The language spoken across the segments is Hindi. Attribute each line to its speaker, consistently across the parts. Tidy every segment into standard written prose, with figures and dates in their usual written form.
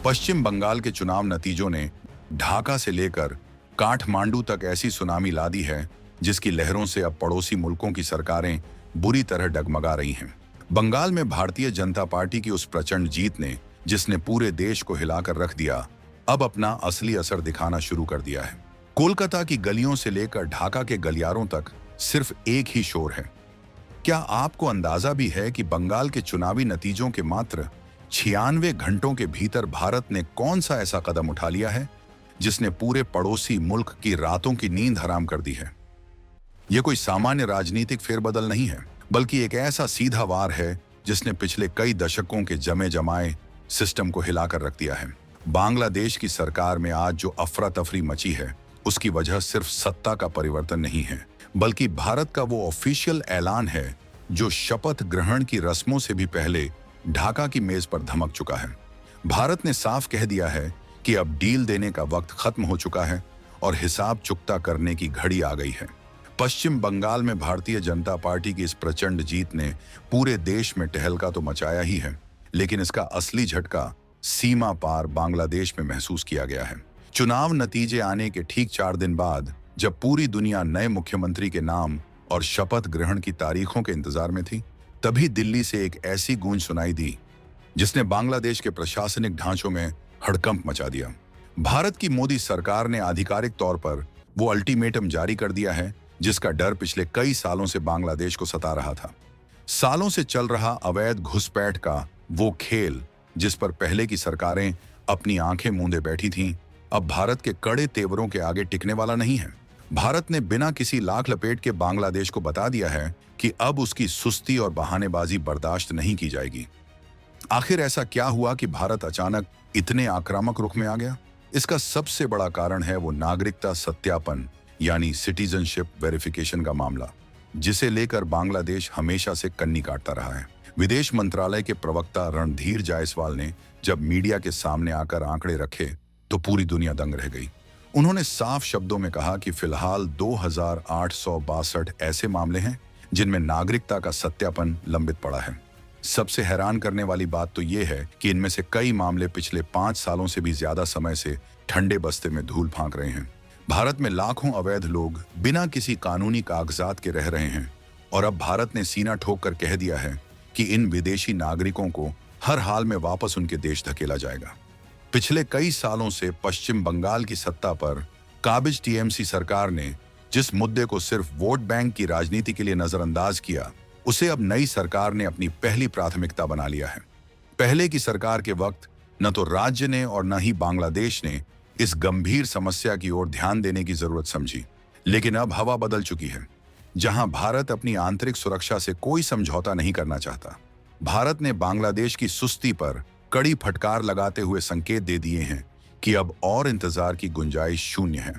Speaker 1: पश्चिम बंगाल के चुनाव नतीजों ने ढाका से लेकर काठमांडू तक ऐसी सुनामी ला दी है जिसकी लहरों से अब पड़ोसी मुल्कों की सरकारें बुरी तरह डगमगा रही हैं। बंगाल में भारतीय जनता पार्टी की उस प्रचंड जीत ने, जिसने पूरे देश को हिलाकर रख दिया, अब अपना असली असर दिखाना शुरू कर दिया है। कोलकाता की गलियों से लेकर ढाका के गलियारों तक सिर्फ एक ही शोर है। क्या आपको अंदाजा भी है कि बंगाल के चुनावी नतीजों के मात्र 96 घंटों के भीतर भारत ने कौन सा ऐसा कदम उठा लिया है जिसने पूरे पड़ोसी मुल्क की रातों की नींद हराम कर दी है? यह कोई सामान्य राजनीतिक फेरबदल नहीं है, बल्कि एक ऐसा सीधा वार है जिसने पिछले कई दशकों के जमे जमाए सिस्टम को हिलाकर रख दिया है। बांग्लादेश की सरकार में आज जो अफरा तफरी मची है, उसकी वजह सिर्फ सत्ता का परिवर्तन नहीं है, बल्कि भारत का वो ऑफिशियल ऐलान है जो शपथ ग्रहण की रस्मों से भी पहले ढाका की मेज पर धमक चुका है। भारत ने साफ कह दिया है कि अब डील देने का वक्त खत्म हो चुका है और हिसाब चुकता करने की घड़ी आ गई है। पश्चिम बंगाल में भारतीय जनता पार्टी की इस प्रचंड जीत ने पूरे देश में टहलका तो मचाया ही है, लेकिन इसका असली झटका सीमा पार बांग्लादेश में महसूस किया गया है। चुनाव नतीजे आने के ठीक 4 दिन बाद, जब पूरी दुनिया नए मुख्यमंत्री के नाम और शपथ ग्रहण की तारीखों के इंतजार में थी, तभी दिल्ली से एक ऐसी गूंज सुनाई दी जिसने बांग्लादेश के प्रशासनिक ढांचों में हड़कंप मचा दिया। भारत की मोदी सरकार ने आधिकारिक तौर पर वो अल्टीमेटम जारी कर दिया है जिसका डर पिछले कई सालों से बांग्लादेश को सता रहा था। सालों से चल रहा अवैध घुसपैठ का वो खेल, जिस पर पहले की सरकारें अपनी आंखें मूंदे बैठी थीं, अब भारत के कड़े तेवरों के आगे टिकने वाला नहीं है। भारत ने बिना किसी लाख लपेट के बांग्लादेश को बता दिया है कि अब उसकी सुस्ती और बहानेबाजी बर्दाश्त नहीं की जाएगी। आखिर ऐसा क्या हुआ कि भारत अचानक इतने आक्रामक रुख में आ गया? इसका सबसे बड़ा कारण है वो नागरिकता सत्यापन यानी सिटीजनशिप वेरिफिकेशन का मामला, जिसे लेकर बांग्लादेश हमेशा से कन्नी काटता रहा है। विदेश मंत्रालय के प्रवक्ता रणधीर जायसवाल ने जब मीडिया के सामने आकर आंकड़े रखे तो पूरी दुनिया दंग रह गई। उन्होंने साफ शब्दों में कहा कि फिलहाल 2862 ऐसे मामले हैं जिनमें नागरिकता का सत्यापन लंबित पड़ा है। सबसे हैरान करने वाली बात तो ये है कि इनमें से कई मामले पिछले 5 सालों से भी ज्यादा समय से ठंडे बस्ते में धूल फांक रहे हैं। भारत में लाखों अवैध लोग बिना किसी कानूनी कागजात के रह रहे हैं और अब भारत ने सीना ठोक कर कह दिया है कि इन विदेशी नागरिकों को हर हाल में वापस उनके देश धकेला जाएगा। पिछले कई सालों से पश्चिम बंगाल की सत्ता पर काबिज टीएमसी सरकार ने जिस मुद्दे को सिर्फ वोट बैंक की राजनीति के लिए नजरअंदाज किया, उसे अब नई सरकार ने अपनी पहली प्राथमिकता बना लिया है। पहले की सरकार के वक्त न तो राज्य ने और न ही बांग्लादेश ने इस गंभीर समस्या की ओर ध्यान देने की जरूरत समझी, लेकिन अब हवा बदल चुकी है। जहां भारत अपनी आंतरिक सुरक्षा से कोई समझौता नहीं करना चाहता, भारत ने बांग्लादेश की सुस्ती पर कड़ी फटकार लगाते हुए संकेत दे दिए हैं कि अब और इंतजार की गुंजाइश शून्य है।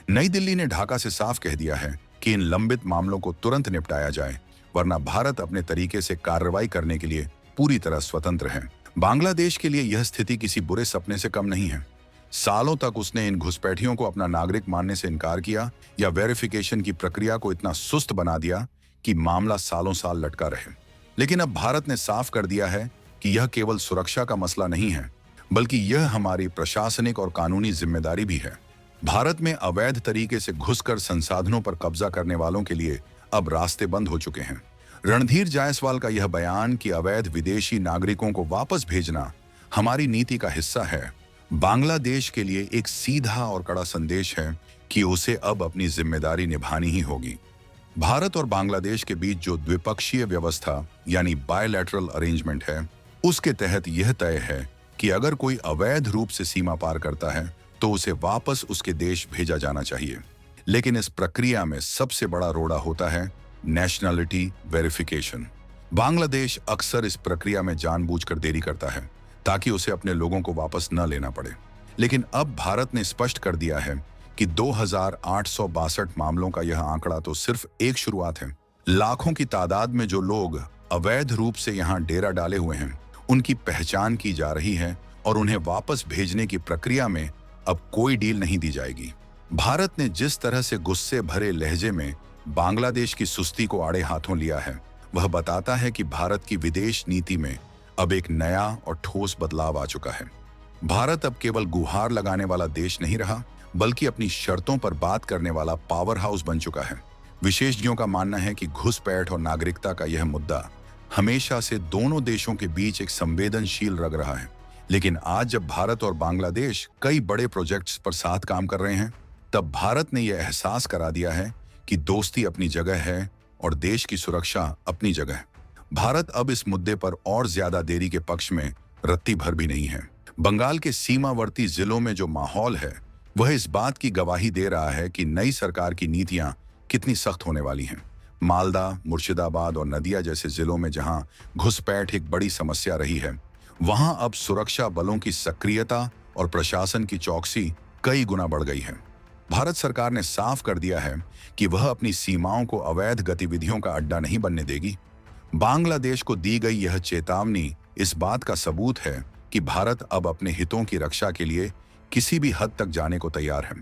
Speaker 1: नई दिल्ली ने ढाका से साफ कह दिया है कि इन लंबित मामलों को तुरंत निपटाया जाए, वरना भारत अपने तरीके से कार्रवाई करने के लिए पूरी तरह स्वतंत्र है। बांग्लादेश के लिए यह स्थिति किसी बुरे सपने से कम नहीं है। सालों तक उसने इन घुसपैठियों को अपना नागरिक मानने से इनकार किया या वेरिफिकेशन की प्रक्रिया को इतना सुस्त बना दिया कि मामला सालों साल लटका रहे। लेकिन अब भारत ने साफ कर दिया है कि यह केवल सुरक्षा का मसला नहीं है, बल्कि यह हमारी प्रशासनिक और कानूनी जिम्मेदारी भी है। भारत में अवैध तरीके से घुसकर संसाधनों पर कब्जा करने वालों के लिए अब रास्ते बंद हो चुके हैं। रणधीर जायसवाल का यह बयान कि अवैध विदेशी नागरिकों को वापस भेजना हमारी नीति का हिस्सा है, बांग्लादेश के लिए एक सीधा और कड़ा संदेश है कि उसे अब अपनी जिम्मेदारी निभानी ही होगी। भारत और बांग्लादेश के बीच जो द्विपक्षीय व्यवस्था यानी बायलैटरल अरेंजमेंट है, उसके तहत यह तय है कि अगर कोई अवैध रूप से सीमा पार करता है तो उसे वापस उसके देश भेजा जाना चाहिए। लेकिन इस प्रक्रिया में सबसे बड़ा रोड़ा होता है नेशनलिटी वेरिफिकेशन। बांग्लादेश अक्सर इस प्रक्रिया में जानबूझकर देरी करता है ताकि उसे अपने लोगों को वापस न लेना पड़े। लेकिन अब भारत ने स्पष्ट कर दिया है कि 2862 मामलों का यह आंकड़ा तो सिर्फ एक शुरुआत है। लाखों की तादाद में जो लोग अवैध रूप से यहाँ डेरा डाले हुए हैं, उनकी पहचान की जा रही है और उन्हें वापस भेजने की प्रक्रिया में अब कोई डील नहीं दी जाएगी। भारत ने जिस तरह से गुस्से भरे लहजे में बांग्लादेश की सुस्ती को आड़े हाथों लिया है, वह बताता है कि भारत की विदेश नीति में अब एक नया और ठोस बदलाव आ चुका है। भारत अब केवल गुहार लगाने वाला देश नहीं रहा, बल्कि अपनी शर्तों पर बात करने वाला पावर हाउस बन चुका है। विशेषज्ञों का मानना है कि घुसपैठ और नागरिकता का यह मुद्दा हमेशा से दोनों देशों के बीच एक संवेदनशील रग रहा है। लेकिन आज जब भारत और बांग्लादेश कई बड़े प्रोजेक्ट्स पर साथ काम कर रहे हैं, तब भारत ने यह एहसास करा दिया है कि दोस्ती अपनी जगह है और देश की सुरक्षा अपनी जगह। भारत अब इस मुद्दे पर और ज्यादा देरी के पक्ष में रत्ती भर भी नहीं है। बंगाल के सीमावर्ती जिलों में जो माहौल है, वह इस बात की गवाही दे रहा है कि नई सरकार की नीतियां कितनी सख्त होने वाली हैं। मालदा, मुर्शिदाबाद और नदिया जैसे जिलों में जहां घुसपैठ एक बड़ी समस्या रही है, वहां अब सुरक्षा बलों की सक्रियता और प्रशासन की चौकसी कई गुना बढ़ गई है। भारत सरकार ने साफ कर दिया है कि वह अपनी सीमाओं को अवैध गतिविधियों का अड्डा नहीं बनने देगी। बांग्लादेश को दी गई यह चेतावनी इस बात का सबूत है कि भारत अब अपने हितों की रक्षा के लिए किसी भी हद तक जाने को तैयार है।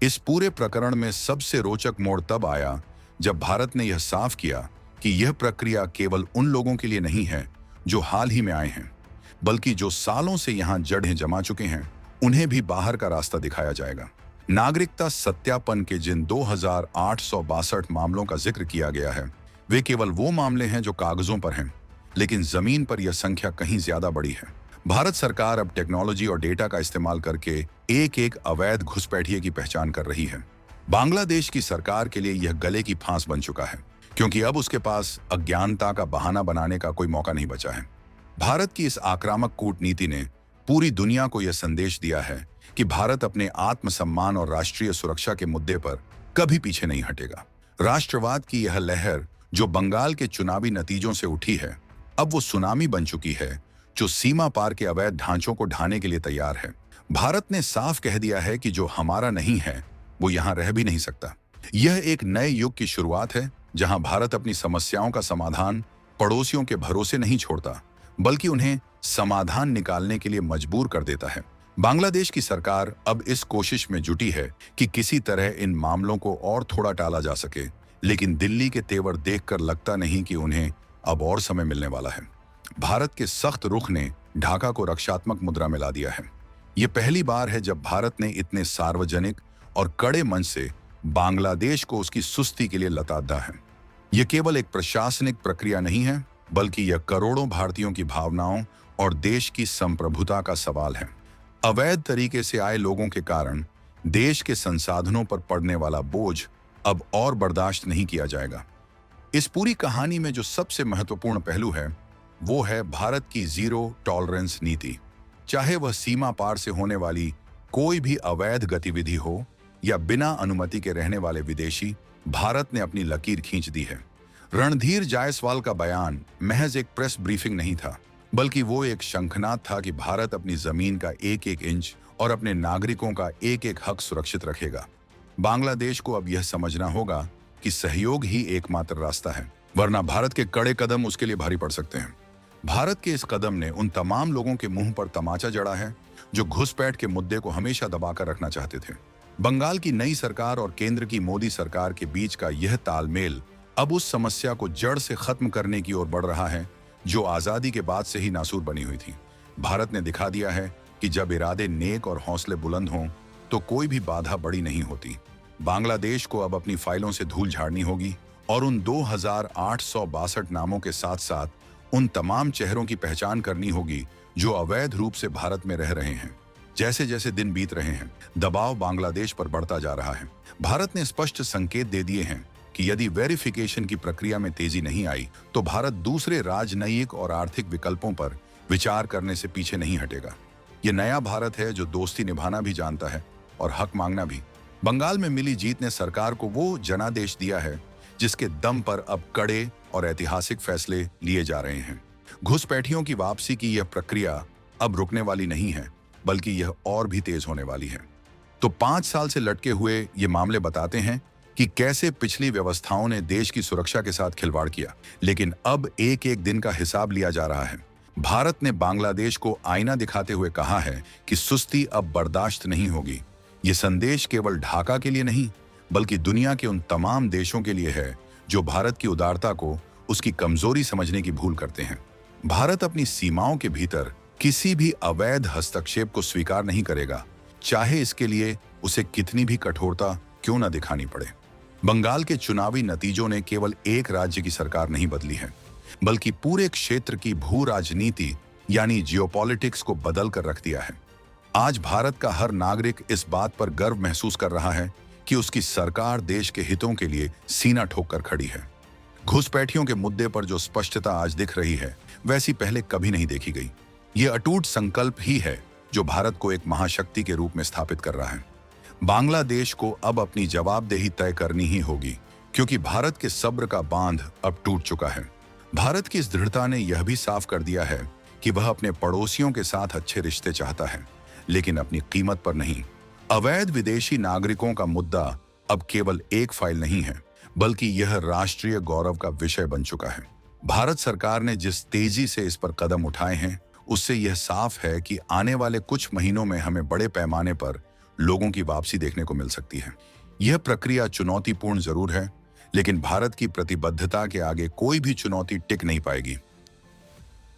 Speaker 1: इस पूरे प्रकरण में सबसे रोचक मोड़ तब आया जब भारत ने यह साफ किया कि यह प्रक्रिया केवल उन लोगों के लिए नहीं है जो हाल ही में आए हैं, बल्कि जो सालों से यहां जड़ें जमा चुके हैं, उन्हें भी बाहर का रास्ता दिखाया जाएगा। नागरिकता सत्यापन के जिन 2862 मामलों का जिक्र किया गया है, वे केवल वो मामले हैं जो कागजों पर हैं, लेकिन जमीन पर यह संख्या कहीं ज्यादा बड़ी है। भारत सरकार अब टेक्नोलॉजी और डेटा का इस्तेमाल करके एक एक अवैध घुसपैठिए की पहचान कर रही है। बांग्लादेश की सरकार के लिए यह गले की फांस बन चुका है, क्योंकि अब उसके पास अज्ञानता का बहाना बनाने का कोई मौका नहीं बचा है। भारत की इस आक्रामक कूटनीति ने पूरी दुनिया को यह संदेश दिया है कि भारत अपने आत्मसम्मान और राष्ट्रीय सुरक्षा के मुद्दे पर कभी पीछे नहीं हटेगा। राष्ट्रवाद की यह लहर जो बंगाल के चुनावी नतीजों से उठी है, अब वो सुनामी बन चुकी है जो सीमा पार के अवैध ढांचों को ढाने के लिए तैयार है। भारत ने साफ कह दिया है कि जो हमारा नहीं है, वो यहां रह भी नहीं सकता। यह एक नए युग की शुरुआत है, जहां भारत अपनी समस्याओं का समाधान पड़ोसियों के भरोसे नहीं छोड़ता, बल्कि उन्हें समाधान निकालने के लिए मजबूर कर देता है। बांग्लादेश की सरकार अब इस कोशिश में जुटी है कि किसी तरह इन मामलों को और थोड़ा टाला जा सके, लेकिन दिल्ली के तेवर देखकर लगता नहीं कि उन्हें अब और समय मिलने वाला है। भारत के सख्त रुख ने ढाका को रक्षात्मक मुद्रा में ला दिया है। यह पहली बार है जब भारत ने इतने सार्वजनिक और कड़े मन से बांग्लादेश को उसकी सुस्ती के लिए लताड़ा है। यह केवल एक प्रशासनिक प्रक्रिया नहीं है, बल्कि यह करोड़ों भारतीयों की भावनाओं और देश की संप्रभुता का सवाल है। अवैध तरीके से आए लोगों के कारण देश के संसाधनों पर पड़ने वाला बोझ अब और बर्दाश्त नहीं किया जाएगा। इस पूरी कहानी में जो सबसे महत्वपूर्ण पहलू है, वो है भारत की जीरो टॉलरेंस नीति। चाहे वह सीमा पार से होने वाली कोई भी अवैध गतिविधि हो या बिना अनुमति के रहने वाले विदेशी, भारत ने अपनी लकीर खींच दी है। रणधीर जायसवाल का बयान महज एक प्रेस ब्रीफिंग नहीं था, बल्कि वो एक शंखनाद था कि भारत अपनी जमीन का एक एक इंच और अपने नागरिकों का एक एक हक सुरक्षित रखेगा। बांग्लादेश को अब यह समझना होगा कि सहयोग ही एकमात्र रास्ता है, वरना भारत के कड़े कदम उसके लिए भारी पड़ सकते हैं। भारत के इस कदम ने उन तमाम लोगों के मुंह पर तमाचा जड़ा है जो घुसपैठ के मुद्दे को हमेशा दबाकर रखना चाहते थे। बंगाल की नई सरकार और केंद्र की मोदी सरकार के बीच का यह तालमेल अब उस समस्या को जड़ से खत्म करने की ओर बढ़ रहा है जो आजादी के बाद से ही नासूर बनी हुई थी। भारत ने दिखा दिया है कि जब इरादे नेक और हौसले बुलंद हों तो कोई भी बाधा बड़ी नहीं होती। बांग्लादेश को अब अपनी फाइलों से धूल झाड़नी होगी और उन 2862 नामों के साथ साथ उन तमाम चेहरों की पहचान करनी होगी जो अवैध रूप से भारत में रह रहे हैं। जैसे जैसे दिन बीत रहे हैं, दबाव बांग्लादेश पर बढ़ता जा रहा है। भारत ने स्पष्ट संकेत दे दिए हैं कि यदि वेरिफिकेशन की प्रक्रिया में तेजी नहीं आई तो भारत दूसरे राजनयिक और आर्थिक विकल्पों पर विचार करने से पीछे नहीं हटेगा। ये नया भारत है जो दोस्ती निभाना भी जानता है और हक मांगना भी। बंगाल में मिली जीत ने सरकार को वो जनादेश दिया है जिसके दम पर अब कड़े और ऐतिहासिक फैसले लिए जा रहे हैं। घुसपैठियों की वापसी की यह प्रक्रिया अब रुकने वाली नहीं है, बल्कि यह और भी तेज होने वाली है। तो 5 साल से लटके हुए ये मामले बताते हैं कि कैसे पिछली व्यवस्थाओं ने देश की सुरक्षा के साथ खिलवाड़ किया, लेकिन अब एक एक दिन का हिसाब लिया जा रहा है। भारत ने बांग्लादेश को आईना दिखाते हुए कहा है कि सुस्ती अब बर्दाश्त नहीं होगी। ये संदेश केवल ढाका के लिए नहीं, बल्कि दुनिया के उन तमाम देशों के लिए है जो भारत की उदारता को उसकी कमजोरी समझने की भूल करते हैं। भारत अपनी सीमाओं के भीतर किसी भी अवैध हस्तक्षेप को स्वीकार नहीं करेगा, चाहे इसके लिए उसे कितनी भी कठोरता क्यों न दिखानी पड़े। बंगाल के चुनावी नतीजों ने केवल एक राज्य की सरकार नहीं बदली है, बल्कि पूरे क्षेत्र की भू राजनीति यानी जियोपॉलिटिक्स को बदल कर रख दिया है। आज भारत का हर नागरिक इस बात पर गर्व महसूस कर रहा है कि उसकी सरकार देश के हितों के लिए सीना ठोक कर खड़ी है। घुसपैठियों के मुद्दे पर जो स्पष्टता आज दिख रही है, वैसी पहले कभी नहीं देखी गई। ये अटूट संकल्प ही है जो भारत को एक महाशक्ति के रूप में स्थापित कर रहा है। बांग्लादेश को अब अपनी जवाबदेही तय करनी ही होगी, क्योंकि भारत के सब्र का बांध अब टूट चुका है। भारत की इस दृढ़ता ने यह भी साफ कर दिया है कि वह अपने पड़ोसियों के साथ अच्छे रिश्ते चाहता है, लेकिन अपनी कीमत पर नहीं। अवैध विदेशी नागरिकों का मुद्दा अब केवल एक फाइल नहीं है, बल्कि यह राष्ट्रीय गौरव का विषय बन चुका है। भारत सरकार ने जिस तेजी से इस पर कदम उठाए हैं, उससे यह साफ है कि आने वाले कुछ महीनों में हमें बड़े पैमाने पर लोगों की वापसी देखने को मिल सकती है। यह प्रक्रिया चुनौतीपूर्ण जरूर है, लेकिन भारत की प्रतिबद्धता के आगे कोई भी चुनौती टिक नहीं पाएगी।